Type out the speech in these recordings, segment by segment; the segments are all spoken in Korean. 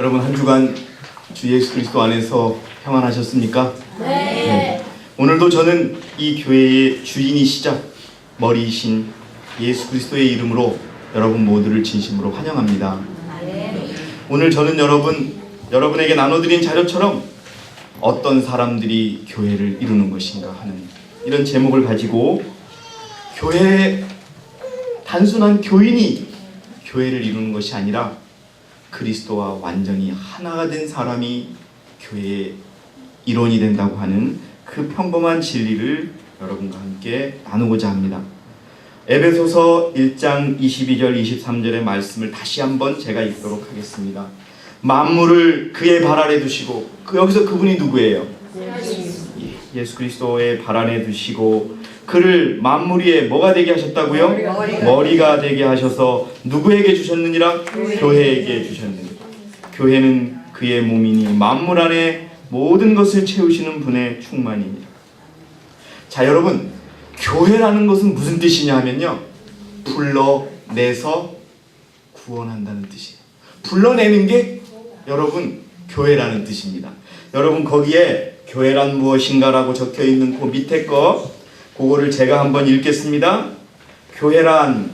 여러분 한 주간 주 예수 그리스도 안에서 평안하셨습니까? 네. 오늘도 저는 이 교회의 주인이시자 머리이신 예수 그리스도의 이름으로 여러분 모두를 진심으로 환영합니다. 오늘 저는 여러분에게 나눠드린 자료처럼 어떤 사람들이 교회를 이루는 것인가 하는 이런 제목을 가지고 교회의 단순한 교인이 교회를 이루는 것이 아니라 그리스도와 완전히 하나가 된 사람이 교회의 일원이 된다고 하는 그 평범한 진리를 여러분과 함께 나누고자 합니다. 에베소서 1장 22절 23절의 말씀을 다시 한번 제가 읽도록 하겠습니다. 만물을 그의 발 아래 두시고 여기서 그분이 누구예요? 예수 그리스도의 발 아래 두시고 그를 만물 위에 뭐가 되게 하셨다고요? 머리가 되게 하셔서 누구에게 주셨느니라? 교회에게 주셨느니라. 교회는 그의 몸이니 만물 안에 모든 것을 채우시는 분의 충만입니다. 자, 여러분, 교회라는 것은 무슨 뜻이냐 하면요, 불러내서 구원한다는 뜻이에요. 불러내는 게 여러분 교회라는 뜻입니다. 여러분 거기에 교회란 무엇인가라고 적혀 있는 그 밑에 그거를 제가 한번 읽겠습니다. 교회란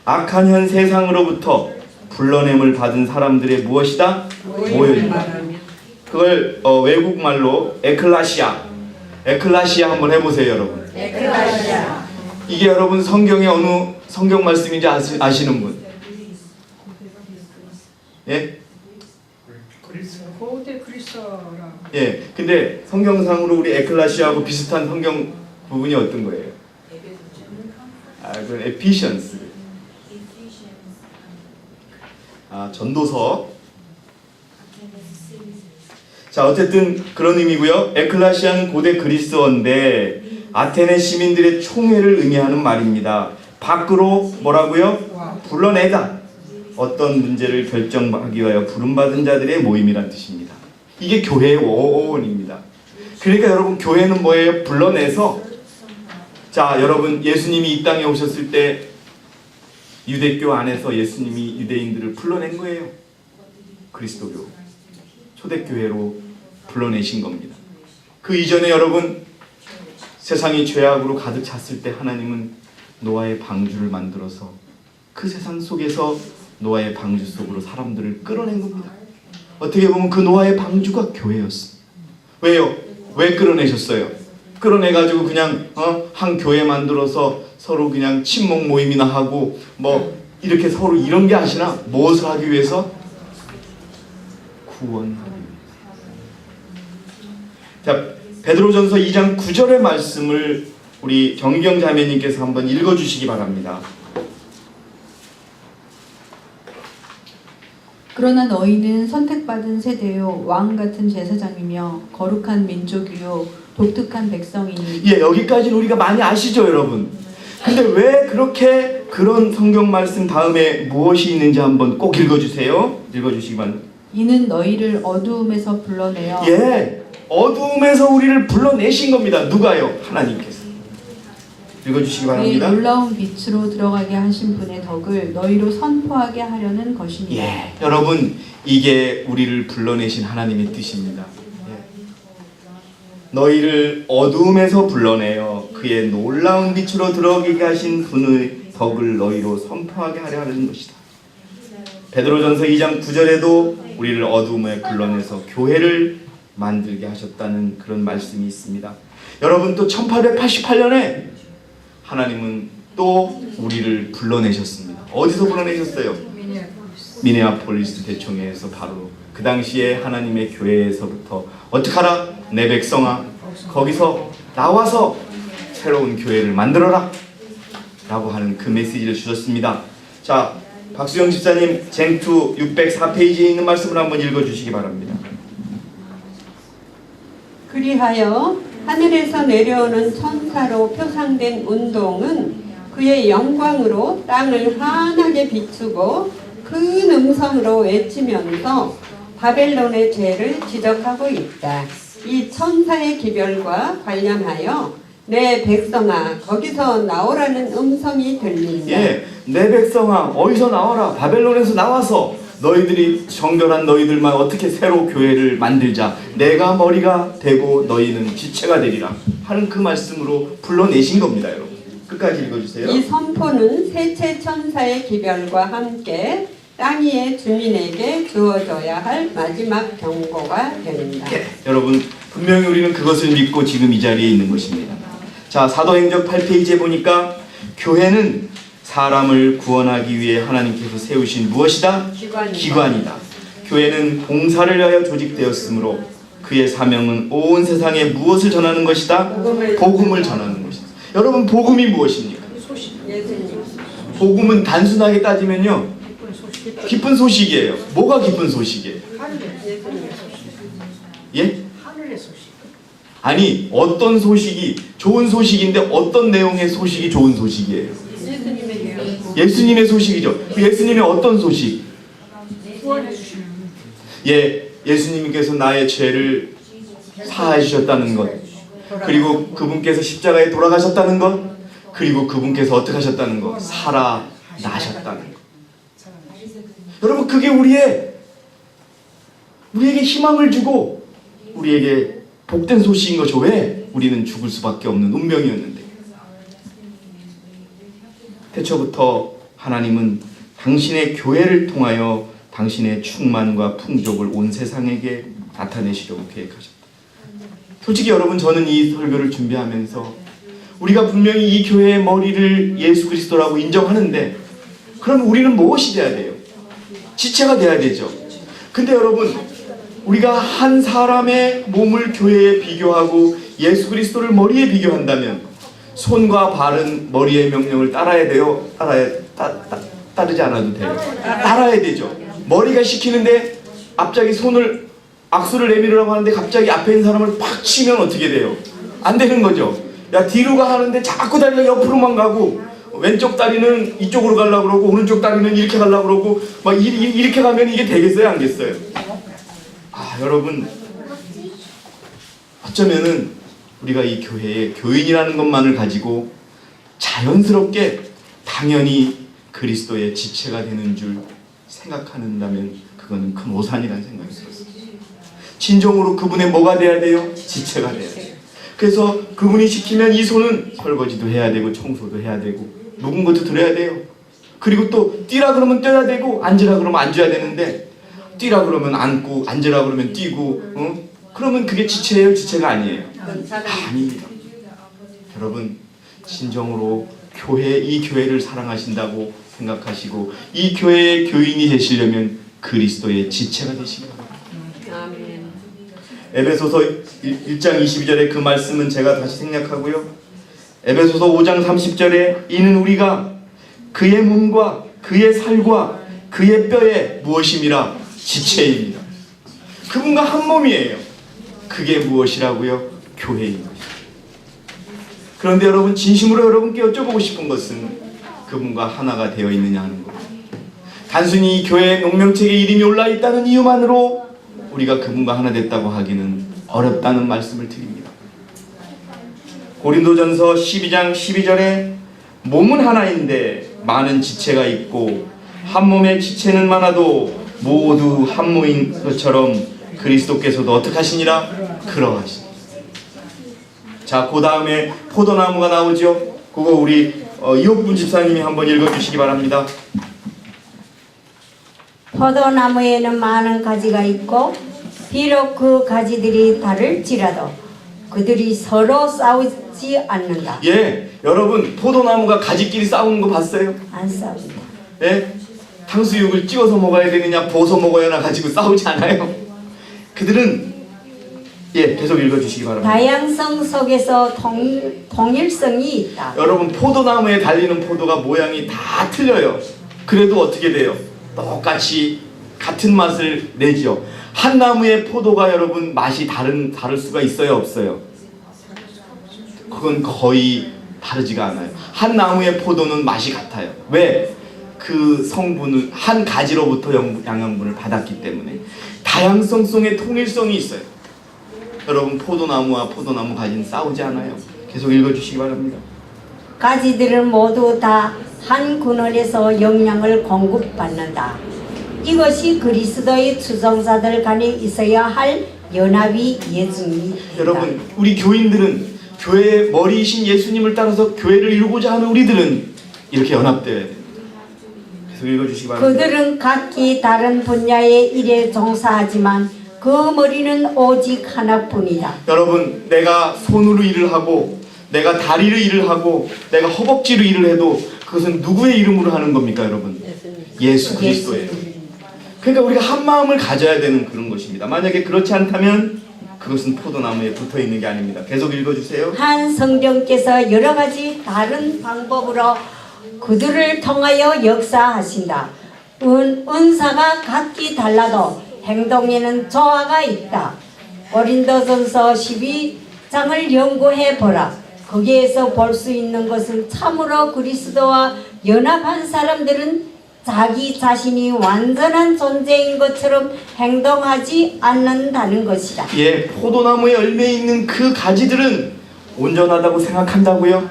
악한 현 세상으로부터 불러냄을 받은 사람들의 무엇이다? 모여있다. 그걸 외국말로 에클라시아 한번 해보세요, 여러분. 에클라시아. 이게 여러분 성경의 어느 성경 말씀인지 아시는 분? 예? 고대 그리스도라. 예. 근데 성경상으로 우리 에클라시아하고 비슷한 성경 부분이 어떤 거예요? 그건 에피션스. 전도서. 자, 어쨌든 그런 의미고요. 에클라시아는 고대 그리스어인데 아테네 시민들의 총회를 의미하는 말입니다. 밖으로 뭐라고요? 불러내다. 어떤 문제를 결정하기 위하여 부름받은 자들의 모임이란 뜻입니다. 이게 교회의 원입니다. 그러니까 여러분 교회는 뭐예요? 불러내서. 자, 여러분 예수님이 이 땅에 오셨을 때 유대교 안에서 예수님이 유대인들을 불러낸 거예요. 그리스도교 초대교회로 불러내신 겁니다. 그 이전에 여러분 세상이 죄악으로 가득 찼을 때 하나님은 노아의 방주를 만들어서 그 세상 속에서 노아의 방주 속으로 사람들을 끌어낸 겁니다. 어떻게 보면 그 노아의 방주가 교회였습니다. 왜요? 왜 끌어내셨어요? 끌어내가지고 그냥 한 교회 만들어서 서로 그냥 친목 모임이나 하고 뭐 이렇게 서로 이런 게 아시나? 무엇을 하기 위해서? 구원하기 위해서. 자, 베드로전서 2장 9절의 말씀을 우리 정경 자매님께서 한번 읽어주시기 바랍니다. 그러나 너희는 선택받은 세대요 왕같은 제사장이며 거룩한 민족이요 독특한 백성이니. 예, 여기까지는 우리가 많이 아시죠, 여러분? 근데 왜 그렇게 그런 성경 말씀 다음에 무엇이 있는지 한번 꼭 읽어주세요. 읽어주시기 바랍니다. 이는 너희를 어두움에서 불러내어. 예, 어두움에서 우리를 불러내신 겁니다. 누가요? 하나님께서. 읽어주시기 바랍니다. 놀라운 빛으로 들어가게 하신 분의 덕을 너희로 선포하게 하려는 것입니다. 예, 여러분 이게 우리를 불러내신 하나님의 뜻입니다. 예. 너희를 어두움에서 불러내어 그의 놀라운 빛으로 들어가게 하신 분의 덕을 너희로 선포하게 하려 하는 것이다. 베드로전서 2장 9절에도 우리를 어두움에 불러내서 교회를 만들게 하셨다는 그런 말씀이 있습니다. 여러분 또 1888년에 하나님은 또 우리를 불러내셨습니다. 어디서 불러내셨어요? 미네아폴리스 대총회에서 바로 그 당시에 하나님의 교회에서부터 어떻게 하라? 내 백성아 거기서 나와서 새로운 교회를 만들어라 라고 하는 그 메시지를 주셨습니다. 자, 박수영 집사님 쟁투 604페이지에 있는 말씀을 한번 읽어주시기 바랍니다. 그리하여 하늘에서 내려오는 천사로 표상된 운동은 그의 영광으로 땅을 환하게 비추고 큰 음성으로 외치면서 바벨론의 죄를 지적하고 있다. 이 천사의 기별과 관련하여 내 백성아 거기서 나오라는 음성이 들린다. 예, 내 백성아 어디서 나와라. 바벨론에서 나와서 너희들이 정결한 너희들만 어떻게 새로 교회를 만들자. 내가 머리가 되고 너희는 지체가 되리라 하는 그 말씀으로 불러내신 겁니다, 여러분. 끝까지 읽어주세요. 이 선포는 셋째 천사의 기별과 함께 땅 위의 주민에게 주어져야 할 마지막 경고가 됩니다. 여러분, 분명히 우리는 그것을 믿고 지금 이 자리에 있는 것입니다. 자, 사도행전 8페이지에 보니까 교회는 사람을 구원하기 위해 하나님께서 세우신 무엇이다? 기관이다. 교회는 봉사를 위하여 조직되었으므로 그의 사명은 온 세상에 무엇을 전하는 것이다? 복음을 전하는 것이다. 여러분, 복음이 무엇입니까? 예수님. 복음은 단순하게 따지면요, 기쁜 소식이에요. 뭐가 기쁜 소식이에요? 예? 아니, 어떤 소식이 좋은 소식인데 어떤 내용의 소식이 좋은 소식이에요? 예수님의 소식이죠. 그 예수님의 어떤 소식? 예, 예수님께서 나의 죄를 사하여 주셨다는 것, 그리고 그분께서 십자가에 돌아가셨다는 것, 그리고 그분께서 어떻게 하셨다는 것, 살아나셨다는 것. 여러분, 그게 우리에게 희망을 주고 우리에게 복된 소식인 거죠. 왜? 우리는 죽을 수밖에 없는 운명이었는데. 태초부터 하나님은 당신의 교회를 통하여 당신의 충만과 풍족을 온 세상에게 나타내시려고 계획하셨다. 솔직히 여러분, 저는 이 설교를 준비하면서 우리가 분명히 이 교회의 머리를 예수 그리스도라고 인정하는데, 그럼 우리는 무엇이 돼야 돼요? 지체가 돼야 되죠. 근데 여러분, 우리가 한 사람의 몸을 교회에 비교하고 예수 그리스도를 머리에 비교한다면 손과 발은 머리의 명령을 따라야 돼요? 따르지 않아도 돼요? 따라야 되죠. 머리가 시키는데 갑자기 손을 악수를 내밀으라고 하는데 갑자기 앞에 있는 사람을 팍 치면 어떻게 돼요? 안 되는 거죠. 야, 뒤로 가 하는데 자꾸 다리가 옆으로만 가고, 왼쪽 다리는 이쪽으로 가려고 그러고 오른쪽 다리는 이렇게 가려고 그러고 막 이렇게 가면 이게 되겠어요, 안 되겠어요? 아, 여러분, 어쩌면은 우리가 이 교회에 교인이라는 것만을 가지고 자연스럽게 당연히 그리스도의 지체가 되는 줄 생각한다면 그거는 큰 오산이라는 생각이 들었어요. 진정으로 그분의 뭐가 돼야 돼요? 지체가 돼야 돼요. 그래서 그분이 시키면 이 손은 설거지도 해야 되고 청소도 해야 되고 묵은 것도 들어야 돼요. 그리고 또 뛰라 그러면 뛰어야 되고 앉으라 그러면 앉아야 되는데, 뛰라 그러면 앉고 앉으라 그러면 뛰고, 그러면 그게 지체예요? 지체가 아니에요? 아닙니다. 여러분, 진정으로 이 교회를 사랑하신다고 생각하시고 이 교회의 교인이 되시려면 그리스도의 지체가 되시기 바랍니다. 에베소서 1장 22절의 그 말씀은 제가 다시 생략하고요. 에베소서 5장 30절에 이는 우리가 그의 몸과 그의 살과 그의 뼈에 무엇임이라? 지체입니다. 그분과 한 몸이에요. 그게 무엇이라고요? 교회인 것이죠. 그런데 여러분, 진심으로 여러분께 여쭤보고 싶은 것은 그분과 하나가 되어 있느냐 하는 것. 단순히 교회 농명책에 이름이 올라있다는 이유만으로 우리가 그분과 하나 됐다고 하기는 어렵다는 말씀을 드립니다. 고린도전서 12장 12절에 몸은 하나인데 많은 지체가 있고 한 몸의 지체는 많아도 모두 한 몸인 것처럼 그리스도께서도 어떻게 하시니라? 그러하시니. 자, 그 다음에 포도나무가 나오죠. 그거 우리 이옥분 집사님이 한번 읽어주시기 바랍니다. 포도나무에는 많은 가지가 있고 비록 그 가지들이 다를지라도 그들이 서로 싸우지 않는다. 예, 여러분, 포도나무가 가지끼리 싸우는 거 봤어요? 안 싸운다. 예? 탕수육을 찍어서 먹어야 되느냐 부어서 먹어야 하나 가지고 싸우지 않아요. 그들은, 예, 계속 읽어주시기 바랍니다. 다양성 속에서 동일성이 있다. 여러분, 포도나무에 달리는 포도가 모양이 다 틀려요. 그래도 어떻게 돼요? 똑같이 같은 맛을 내죠. 한 나무의 포도가 여러분 맛이 다를 수가 있어요, 없어요? 그건 거의 다르지가 않아요. 한 나무의 포도는 맛이 같아요. 왜? 그 성분을 한 가지로부터 영양분을 받았기 때문에. 다양성 속에 통일성이 있어요. 여러분, 포도나무와 포도나무 가지는 싸우지 않아요. 계속 읽어주시기 바랍니다. 가지들은 모두 다 한 근원에서 영양을 공급받는다. 이것이 그리스도의 추종자들 간에 있어야 할 연합이 예중입니다. 여러분, 우리 교인들은 교회의 머리이신 예수님을 따라서 교회를 이루고자 하는 우리들은 이렇게 연합되어야 됩니다. 계속 읽어주시기 바랍니다. 그들은 각기 다른 분야의 일에 종사하지만 그 머리는 오직 하나뿐이다. 여러분, 내가 손으로 일을 하고 내가 다리로 일을 하고 내가 허벅지로 일을 해도 그것은 누구의 이름으로 하는 겁니까, 여러분? 예수 그리스도예요. 그러니까 우리가 한 마음을 가져야 되는 그런 것입니다. 만약에 그렇지 않다면 그것은 포도나무에 붙어 있는 게 아닙니다. 계속 읽어주세요. 한 성령께서 여러 가지 다른 방법으로 그들을 통하여 역사하신다. 은사가 각기 달라도 행동에는 조화가 있다. 고린도전서 12장을 연구해 보라. 거기에서 볼 수 있는 것은 참으로 그리스도와 연합한 사람들은 자기 자신이 완전한 존재인 것처럼 행동하지 않는다는 것이다. 예, 포도나무에 열매 있는 그 가지들은 온전하다고 생각한다고요?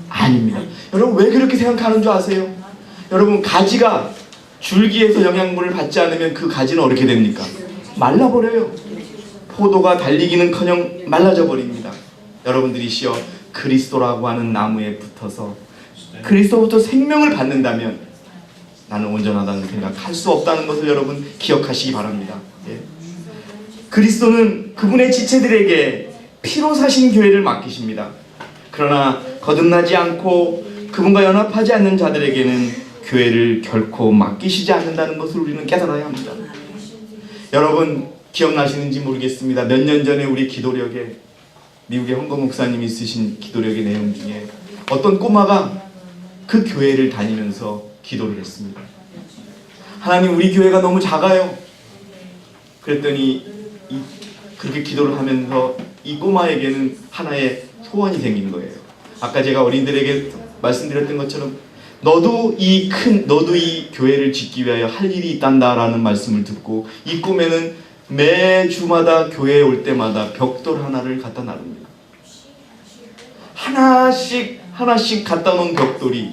아닙니다. 여러분, 왜 그렇게 생각하는 줄 아세요? 여러분, 가지가 줄기에서 영양분을 받지 않으면 그 가지는 어떻게 됩니까? 말라버려요. 포도가 달리기는커녕 말라져 버립니다. 여러분들이시여, 그리스도라고 하는 나무에 붙어서 그리스도부터 생명을 받는다면 나는 온전하다는 생각할 수 없다는 것을 여러분 기억하시기 바랍니다. 예. 그리스도는 그분의 지체들에게 피로 사신 교회를 맡기십니다. 그러나 거듭나지 않고 그분과 연합하지 않는 자들에게는 교회를 결코 맡기시지 않는다는 것을 우리는 깨달아야 합니다. 여러분, 기억나시는지 모르겠습니다. 몇 년 전에 우리 기도력에 미국의 헌거 목사님이 쓰신 기도력의 내용 중에 어떤 꼬마가 그 교회를 다니면서 기도를 했습니다. 하나님, 우리 교회가 너무 작아요. 그랬더니 그렇게 기도를 하면서 이 꼬마에게는 하나의 소원이 생긴 거예요. 아까 제가 어린들에게 말씀드렸던 것처럼 너도 이 교회를 짓기 위하여 할 일이 있단다라는 말씀을 듣고 이 꿈에는 매주마다 교회에 올 때마다 벽돌 하나를 갖다 놔둡니다. 하나씩 갖다 놓은 벽돌이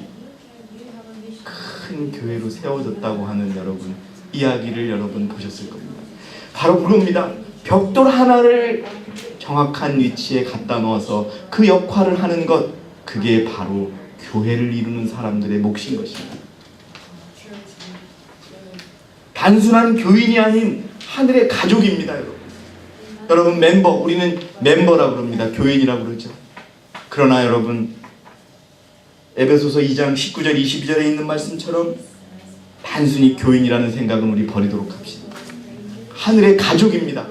큰 교회로 세워졌다고 하는 여러분 이야기를 여러분 보셨을 겁니다. 바로 그겁니다. 벽돌 하나를 정확한 위치에 갖다 놓아서 그 역할을 하는 것, 그게 바로 교회를 이루는 사람들의 몫인 것입니다. 단순한 교인이 아닌 하늘의 가족입니다, 여러분. 여러분, 멤버, 우리는 멤버라고 그럽니다. 교인이라고 그러죠. 그러나 여러분, 에베소서 2장 19절 22절에 있는 말씀처럼 단순히 교인이라는 생각은 우리 버리도록 합시다. 하늘의 가족입니다.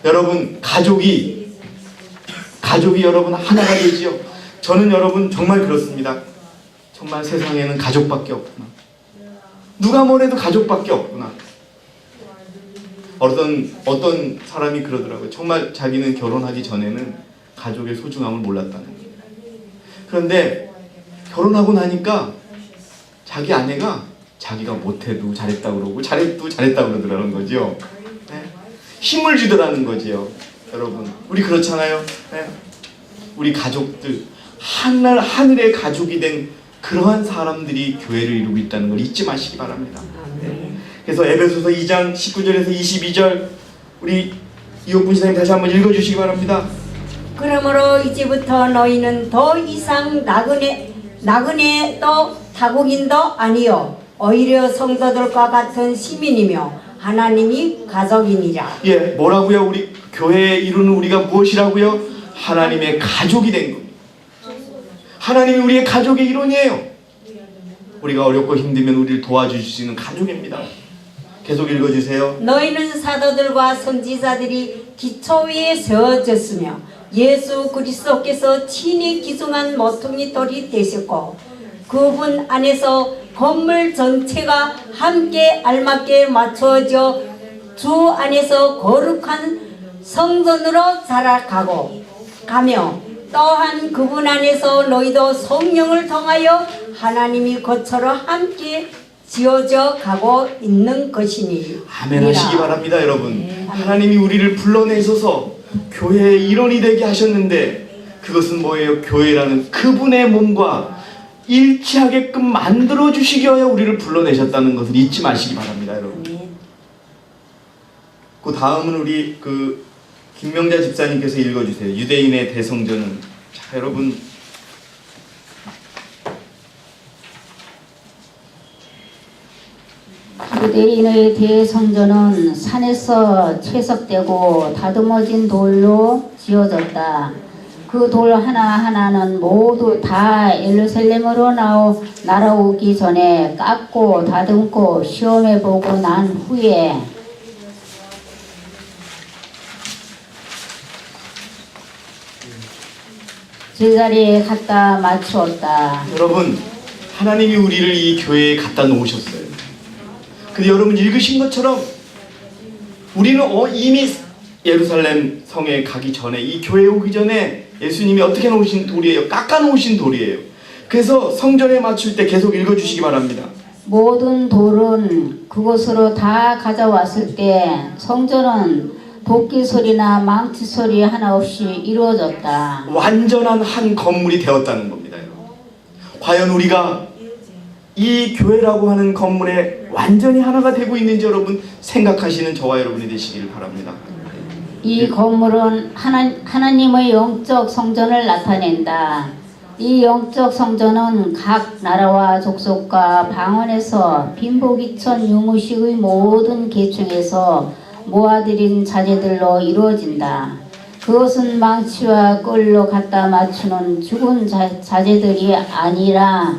여러분, 가족이 여러분 하나가 되지요. 저는 여러분 정말 그렇습니다. 정말 세상에는 가족밖에 없구나. 누가 뭐래도 가족밖에 없구나. 어떤 사람이 그러더라고요. 정말 자기는 결혼하기 전에는 가족의 소중함을 몰랐다는 거예요. 그런데 결혼하고 나니까 자기 아내가 자기가 못해도 잘했다고 그러고 잘해도 잘했다고 그러더라는 거죠. 네? 힘을 주더라는 거지요. 여러분, 우리 그렇잖아요. 네? 우리 가족들, 하늘의 가족이 된 그러한 사람들이 교회를 이루고 있다는 걸 잊지 마시기 바랍니다. 네. 그래서 에베소서 2장 19절에서 22절 우리 이옥분 시장님 다시 한번 읽어주시기 바랍니다. 그러므로 이제부터 너희는 더 이상 나그네도 타국인도 아니요 오히려 성도들과 같은 시민이며 하나님이 가족이니라. 예, 뭐라고요? 우리 교회에 이루는 우리가 무엇이라고요? 하나님의 가족이 된 겁니다. 하나님이 우리의 가족의 일원이에요. 우리가 어렵고 힘들면 우리를 도와주실 수 있는 가족입니다. 계속 읽어주세요. 너희는 사도들과 선지자들이 기초 위에 세워졌으며 예수 그리스도께서 친히 기중한 모퉁이 돌이 되셨고 그분 안에서 건물 전체가 함께 알맞게 맞춰져 주 안에서 거룩한 성전으로 자라가며 또한 그분 안에서 너희도 성령을 통하여 하나님이 것처럼 함께 지어져 가고 있는 것이니. 아멘 하시기 바랍니다, 여러분. 하나님이 우리를 불러내셔서 교회의 일원이 되게 하셨는데 그것은 뭐예요? 교회라는 그분의 몸과 일치하게끔 만들어 주시기 위하여 우리를 불러내셨다는 것을 잊지 마시기 바랍니다, 여러분. 그 다음은 우리 김명자 집사님께서 읽어주세요. 유대인의 대성전은. 자, 여러분 유대인의 대성전은 산에서 채석되고 다듬어진 돌로 지어졌다. 그 돌 하나하나는 모두 다 예루살렘으로 날아오기 전에 깎고 다듬고 시험해보고 난 후에 제자리에 갖다 맞추었다. 여러분, 하나님이 우리를 이 교회에 갖다 놓으셨어요. 근데 여러분 읽으신 것처럼 우리는 이미 예루살렘 성에 가기 전에, 이 교회에 오기 전에 예수님이 어떻게 놓으신 돌이에요? 깎아 놓으신 돌이에요. 그래서 성전에 맞출 때 계속 읽어주시기 바랍니다. 모든 돌은 그곳으로 다 가져왔을 때 성전은 도끼 소리나 망치 소리 하나 없이 이루어졌다. 완전한 한 건물이 되었다는 겁니다. 여러분. 과연 우리가 이 교회라고 하는 건물에 완전히 하나가 되고 있는지 여러분 생각하시는 저와 여러분이 되시길 바랍니다. 이 건물은 하나님의 영적 성전을 나타낸다. 이 영적 성전은 각 나라와 족속과 방언에서 빈복이천 유무식의 모든 계층에서 모아들인 자제들로 이루어진다. 그것은 망치와 끌로 갖다 맞추는 죽은 자제들이 아니라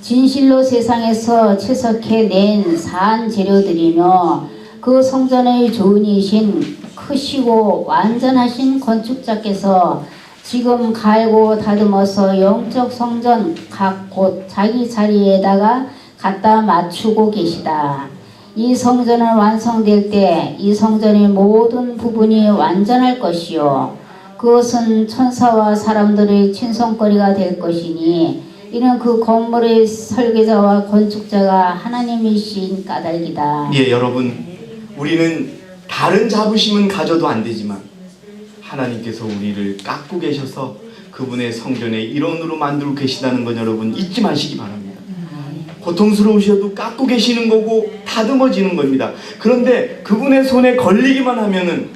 진실로 세상에서 채석해낸 산 재료들이며 그 성전의 주인이신 크시고 완전하신 건축자께서 지금 갈고 다듬어서 영적 성전 각 곳 자기 자리에다가 갖다 맞추고 계시다. 이 성전은 완성될 때 이 성전의 모든 부분이 완전할 것이요 그것은 천사와 사람들의 친송거리가 될 것이니 이는 그 건물의 설계자와 건축자가 하나님이신 까닭이다. 예, 여러분, 우리는 다른 자부심은 가져도 안 되지만 하나님께서 우리를 깎고 계셔서 그분의 성전의 일원으로 만들고 계시다는 건 여러분 잊지 마시기 바랍니다. 고통스러우셔도 깎고 계시는 거고 다듬어지는 겁니다. 그런데 그분의 손에 걸리기만 하면은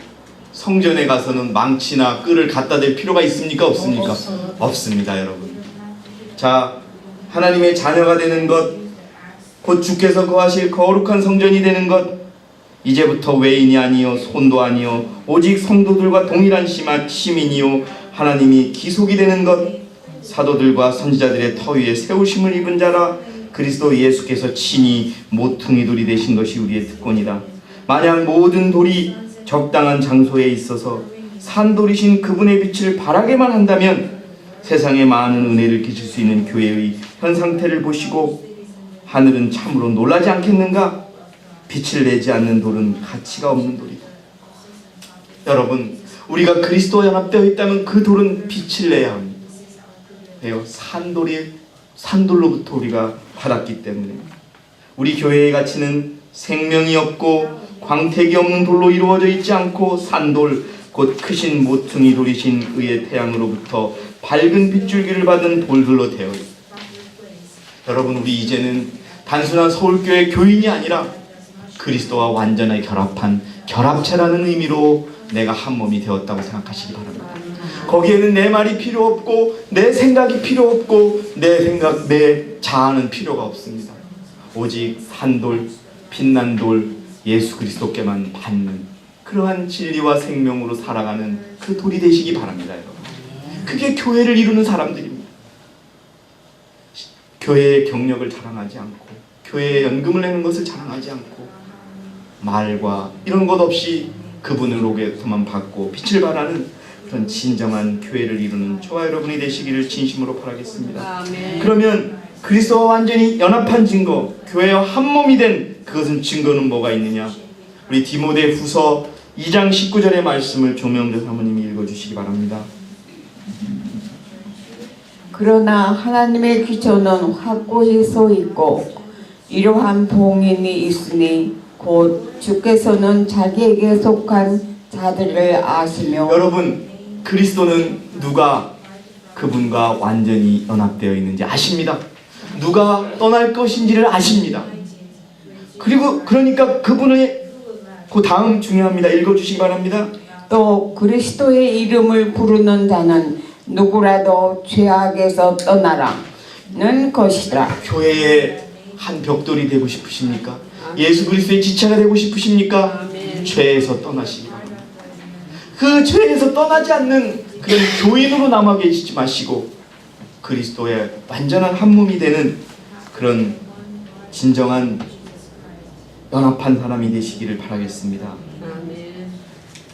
성전에 가서는 망치나 끌을 갖다 댈 필요가 있습니까? 없습니까? 없습니다, 여러분. 자, 하나님의 자녀가 되는 것, 곧 주께서 거하실 거룩한 성전이 되는 것, 이제부터 외인이 아니요 손도 아니요 오직 성도들과 동일한 시민이요 하나님이 기속이 되는 것, 사도들과 선지자들의 터 위에 세우심을 입은 자라 그리스도 예수께서 친히 모퉁이 돌이 되신 것이 우리의 특권이다. 만약 모든 돌이 적당한 장소에 있어서 산돌이신 그분의 빛을 발하게만 한다면 세상에 많은 은혜를 끼칠 수 있는 교회의 현 상태를 보시고 하늘은 참으로 놀라지 않겠는가? 빛을 내지 않는 돌은 가치가 없는 돌이다. 여러분, 우리가 그리스도와 연합되어 있다면 그 돌은 빛을 내야 합니다. 왜요? 산돌로부터 우리가 받았기 때문에. 우리 교회의 가치는 생명이 없고 광택이 없는 돌로 이루어져 있지 않고 산돌, 곧 크신 모퉁이 돌이신 의의 태양으로부터 밝은 빗줄기를 받은 돌들로 되어 있습니다. 여러분, 우리 이제는 단순한 서울교회 교인이 아니라 그리스도와 완전하게 결합한 결합체라는 의미로 내가 한 몸이 되었다고 생각하시기 바랍니다. 거기에는 내 말이 필요 없고 내 생각이 필요 없고 내 자아는 필요가 없습니다. 오직 산돌, 빛난 돌, 예수 그리스도께만 받는 그러한 진리와 생명으로 살아가는 그 돌이 되시기 바랍니다. 여러분. 그게 교회를 이루는 사람들입니다. 교회의 경력을 자랑하지 않고 교회에 연금을 내는 것을 자랑하지 않고 말과 이런 것 없이 그분으로부터만 받고 빛을 발하는 그런 진정한 교회를 이루는 저와 여러분이 되시기를 진심으로 바라겠습니다. 아멘. 그러면 그리스도와 완전히 연합한 증거, 교회와 한 몸이 된 그것은 증거는 뭐가 있느냐? 우리 디모데 후서 2장 19절의 말씀을 조명대 사모님이 읽어주시기 바랍니다. 그러나 하나님의 기초는 확고히 서 있고 이러한 봉인이 있으니 곧 주께서는 자기에게 속한 자들을 아시며. 여러분, 그리스도는 누가 그분과 완전히 연합되어 있는지 아십니다. 누가 떠날 것인지를 아십니다. 그리고 그러니까 그분의 그 다음 중요합니다. 읽어주시기 바랍니다. 또 그리스도의 이름을 부르는 자는 누구라도 죄악에서 떠나라는 것이라. 교회의 한 벽돌이 되고 싶으십니까? 예수 그리스도의 지체가 되고 싶으십니까? 죄에서 떠나시기 바랍니다. 그 죄에서 떠나지 않는 그런 교인으로 남아 계시지 마시고 그리스도의 완전한 한 몸이 되는 그런 진정한 연합한 사람이 되시기를 바라겠습니다.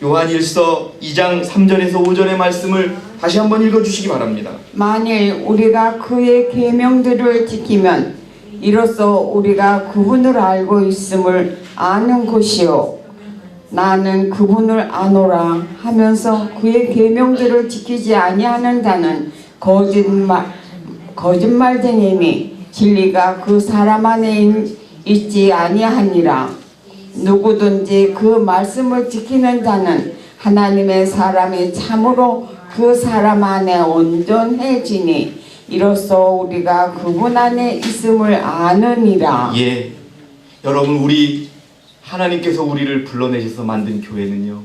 요한일서 2장 3절에서 5절의 말씀을 다시 한번 읽어주시기 바랍니다. 만일 우리가 그의 계명들을 지키면 이로써 우리가 그분을 알고 있음을 아는 것이요 나는 그분을 아노라 하면서 그의 계명들을 지키지 아니하는 자는 거짓말쟁이니 진리가 그 사람 안에 있지 아니하니라. 누구든지 그 말씀을 지키는 자는 하나님의 사람이 참으로 그 사람 안에 온전해지니 이로써 우리가 그분 안에 있음을 아느니라. 예, 여러분 우리 하나님께서 우리를 불러내셔서 만든 교회는요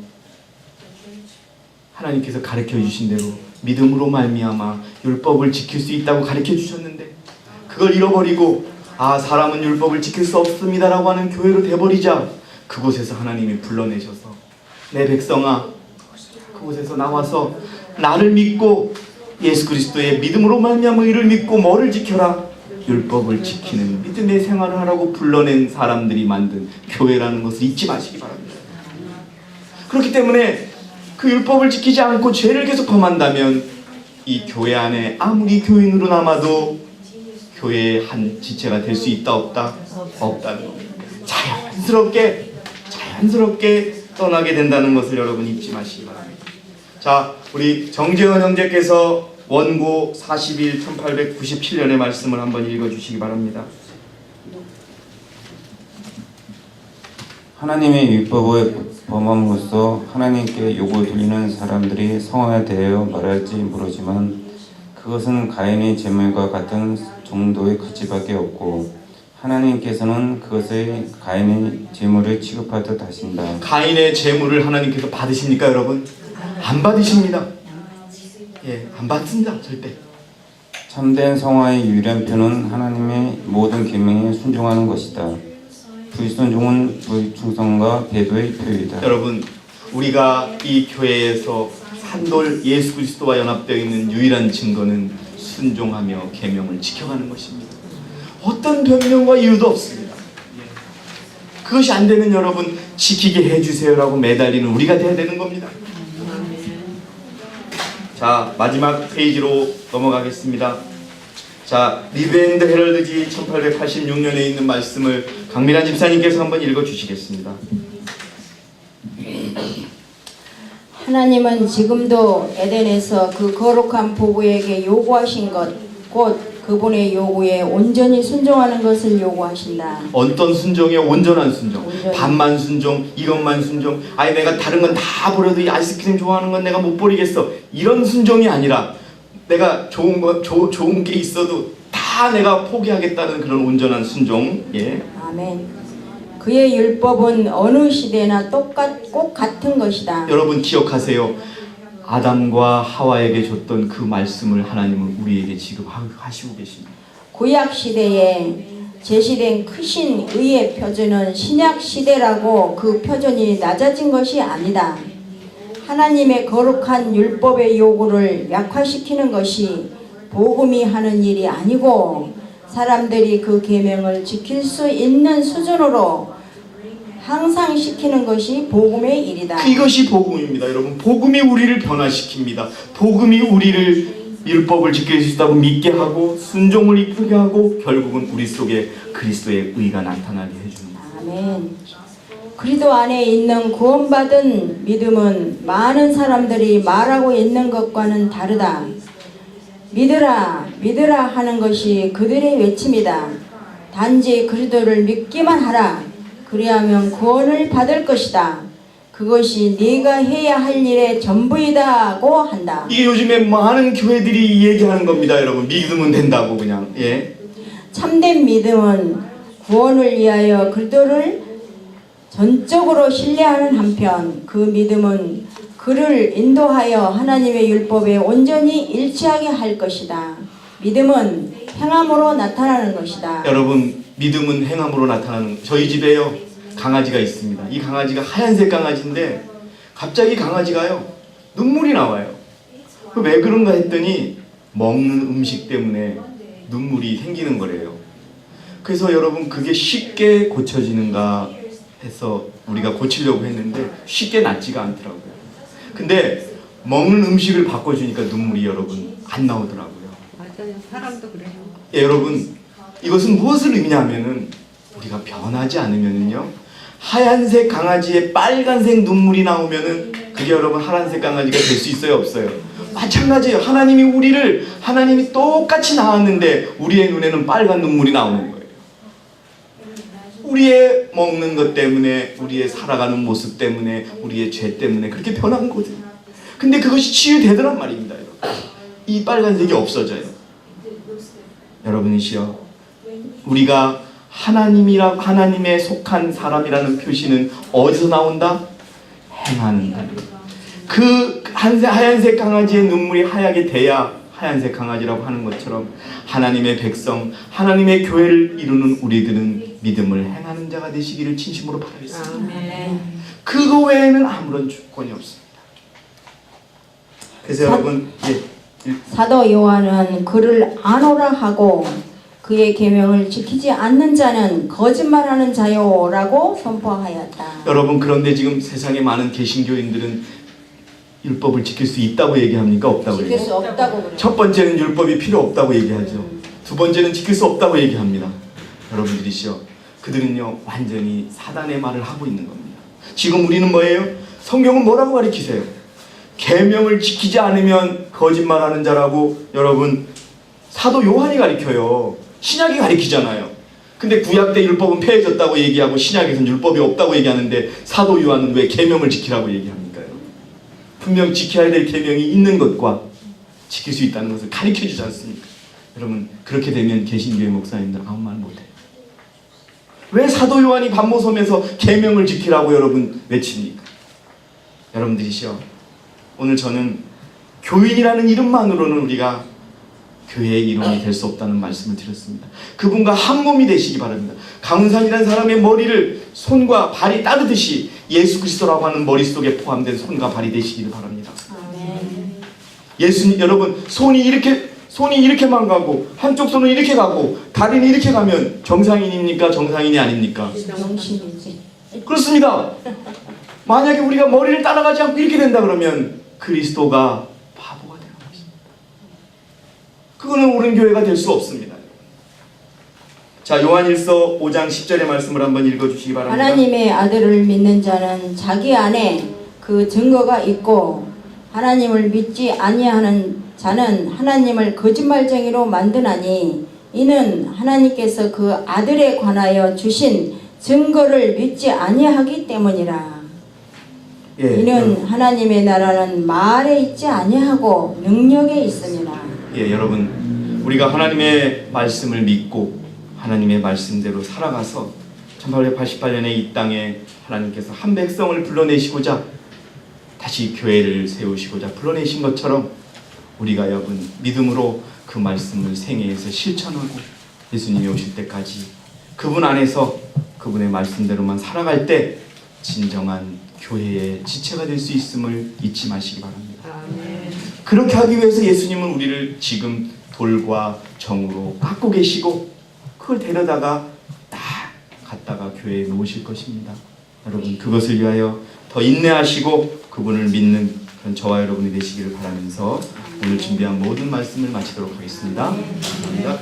하나님께서 가르쳐 주신 대로 믿음으로 말미암아 율법을 지킬 수 있다고 가르쳐 주셨는데 그걸 잃어버리고 사람은 율법을 지킬 수 없습니다라고 하는 교회로 돼버리자 그곳에서 하나님이 불러내셔서 내 백성아 그곳에서 나와서 나를 믿고 예수 그리스도의 믿음으로 말미암아 의를 믿고 뭐를 지켜라? 율법을 지키는 믿음의 생활을 하라고 불러낸 사람들이 만든 교회라는 것을 잊지 마시기 바랍니다. 그렇기 때문에 그 율법을 지키지 않고 죄를 계속 범한다면 이 교회 안에 아무리 교인으로 남아도 교회의 한 지체가 될 수 있다 없다? 없다는 겁니다. 자연스럽게 떠나게 된다는 것을 여러분 잊지 마시기 바랍니다. 자, 우리 정재원 형제께서 원고 40일 1897년의 말씀을 한번 읽어주시기 바랍니다. 하나님의 율법을 범함으로써 하나님께 욕을 들리는 사람들이 성화에 대하여 말할지 모르지만 그것은 가인의 제물과 같은 정도의 가치밖에 없고 하나님께서는 그것을 가인의 제물을 취급하듯 하신다. 가인의 제물을 하나님께서 받으십니까 여러분? 안 받으십니다. 안 받습니다. 절대. 참된 성화의 유일한 표는 하나님의 모든 계명에 순종하는 것이다. 불순종은 불충성과 배도의 표이다. 여러분 우리가 이 교회에서 산돌 예수 그리스도와 연합되어 있는 유일한 증거는 순종하며 계명을 지켜가는 것입니다. 어떤 변명과 이유도 없습니다. 그것이 안 되면 여러분 지키게 해주세요라고 매달리는 우리가 돼야 되는 겁니다. 자, 마지막 페이지로 넘어가겠습니다. 자, 리브 앤드 헤럴드지 1886년에 있는 말씀을 강민환 집사님께서 한번 읽어주시겠습니다. 하나님은 지금도 에덴에서 그 거룩한 보부에게 요구하신 것, 곧 그분의 요구에 온전히 순종하는 것을 요구하신다. 어떤 순종이요? 온전한 순종. 온전히. 반만 순종, 이것만 순종. 아니 내가 다른 건 다 버려도 이 아이스크림 좋아하는 건 내가 못 버리겠어. 이런 순종이 아니라 내가 좋은 게 있어도 다 내가 포기하겠다는 그런 온전한 순종. 예. 아멘. 그의 율법은 어느 시대나 꼭 같은 것이다. 여러분 기억하세요. 아담과 하와에게 줬던 그 말씀을 하나님은 우리에게 지금 하시고 계십니다. 구약 시대에 제시된 크신 의의 표준은 신약 시대라고 그 표준이 낮아진 것이 아니다. 하나님의 거룩한 율법의 요구를 약화시키는 것이 복음이 하는 일이 아니고 사람들이 그 계명을 지킬 수 있는 수준으로 항상 시키는 것이 복음의 일이다. 이것이 복음입니다. 여러분 복음이 우리를 변화시킵니다. 복음이 우리를 율법을 지킬 수 있다고 믿게 하고 순종을 이끌게 하고 결국은 우리 속에 그리스도의 의가 나타나게 해줍니다. 아멘. 그리스도 안에 있는 구원받은 믿음은 많은 사람들이 말하고 있는 것과는 다르다. 믿으라 믿으라 하는 것이 그들의 외침이다. 단지 그리스도를 믿기만 하라. 그리하면 구원을 받을 것이다. 그것이 네가 해야 할 일의 전부이다고 한다. 이게 요즘에 많은 교회들이 얘기하는 겁니다. 여러분 믿으면 된다고 그냥. 예. 참된 믿음은 구원을 위하여 그리스도를 전적으로 신뢰하는 한편 그 믿음은 그를 인도하여 하나님의 율법에 온전히 일치하게 할 것이다. 믿음은 행함으로 나타나는 것이다. 여러분, 믿음은 행함으로 나타나는. 저희 집에요 강아지가 있습니다. 이 강아지가 하얀색 강아지인데 갑자기 강아지가요 눈물이 나와요. 왜 그런가 했더니 먹는 음식 때문에 눈물이 생기는 거래요. 그래서 여러분, 그게 쉽게 고쳐지는가 해서 우리가 고치려고 했는데 쉽게 낫지가 않더라고요. 근데 먹는 음식을 바꿔주니까 눈물이 여러분 안 나오더라고요. 맞아요. 사람도 그래요. 예, 여러분, 이것은 무엇을 의미하면은 우리가 변하지 않으면은요 하얀색 강아지에 빨간색 눈물이 나오면은 그게 여러분 하얀색 강아지가 될 수 있어요, 없어요? 마찬가지예요. 하나님이 똑같이 낳았는데 우리의 눈에는 빨간 눈물이 나오는 거예요. 우리의 먹는 것 때문에, 우리의 살아가는 모습 때문에, 우리의 죄 때문에 그렇게 변한 거거든요. 근데 그것이 치유되더란 말입니다. 이 빨간색이 없어져요. 여러분이시여, 우리가 하나님에 속한 사람이라는 표시는 어디서 나온다? 행한다. 그 하얀색 강아지의 눈물이 하얗게 돼야 하얀색 강아지라고 하는 것처럼 하나님의 백성, 하나님의 교회를 이루는 우리들은 믿음을 행하는 자가 되시기를 진심으로 바라겠습니다. 그거 외에는 아무런 조건이 없습니다. 그래서 여러분, 사도 요한은 그를 아노라 하고 그의 계명을 지키지 않는 자는 거짓말하는 자요라고 선포하였다. 여러분, 그런데 지금 세상에 많은 개신교인들은 율법을 지킬 수 있다고 얘기합니까? 없다고 지킬 얘기해요? 수 없다고 그래요. 첫 번째는 율법이 필요 없다고 얘기하죠. 두 번째는 지킬 수 없다고 얘기합니다. 여러분들이시여, 그들은요 완전히 사단의 말을 하고 있는 겁니다. 지금 우리는 뭐예요? 성경은 뭐라고 가르치세요? 계명을 지키지 않으면 거짓말하는 자라고 여러분 사도 요한이 가르쳐요. 신약이 가르치잖아요. 근데 구약 때 율법은 폐해졌다고 얘기하고 신약에서는 율법이 없다고 얘기하는데 사도 요한은 왜 계명을 지키라고 얘기합니까? 분명 지켜야 될 계명이 있는 것과 지킬 수 있다는 것을 가르쳐주지 않습니까? 여러분, 그렇게 되면 개신교회 목사님들 아무 말 못해요. 왜 사도 요한이 반모섬에서 계명을 지키라고 여러분 외칩니까? 여러분들이시여, 오늘 저는 교인이라는 이름만으로는 우리가 교회의 이름이 될 수 없다는 말씀을 드렸습니다. 그분과 한 몸이 되시기 바랍니다. 강훈산이라는 사람의 머리를 손과 발이 따르듯이 예수 그리스도라고 하는 머릿속에 포함된 손과 발이 되시기를 바랍니다. 예수님, 여러분, 손이 이렇게만 가고 한쪽 손은 이렇게 가고 다리는 이렇게 가면 정상인입니까? 정상인이 아닙니까? 정신이지. 그렇습니다. 만약에 우리가 머리를 따라가지 않고 이렇게 된다 그러면 그리스도가 바보가 되는 것입니다. 그거는 옳은 교회가 될 수 없습니다. 자, 요한일서 5장 10절의 말씀을 한번 읽어주시기 바랍니다. 하나님의 아들을 믿는 자는 자기 안에 그 증거가 있고 하나님을 믿지 아니하는 자는 하나님을 거짓말쟁이로 만드나니 이는 하나님께서 그 아들에 관하여 주신 증거를 믿지 아니하기 때문이라. 이는 하나님의 나라는 말에 있지 아니하고 능력에 있습니다. 여러분, 우리가 하나님의 말씀을 믿고 하나님의 말씀대로 살아가서 1888년에 이 땅에 하나님께서 한 백성을 불러내시고자 다시 교회를 세우시고자 불러내신 것처럼 우리가 여러분 믿음으로 그 말씀을 생애에서 실천하고 예수님이 오실 때까지 그분 안에서 그분의 말씀대로만 살아갈 때 진정한 교회의 지체가 될 수 있음을 잊지 마시기 바랍니다. 그렇게 하기 위해서 예수님은 우리를 지금 돌과 정으로 깎고 계시고 그걸 데려다가 딱 갖다가 교회에 놓으실 것입니다. 여러분, 그것을 위하여 더 인내하시고 그분을 믿는 그런 저와 여러분이 되시기를 바라면서 오늘 준비한 모든 말씀을 마치도록 하겠습니다. 감사합니다.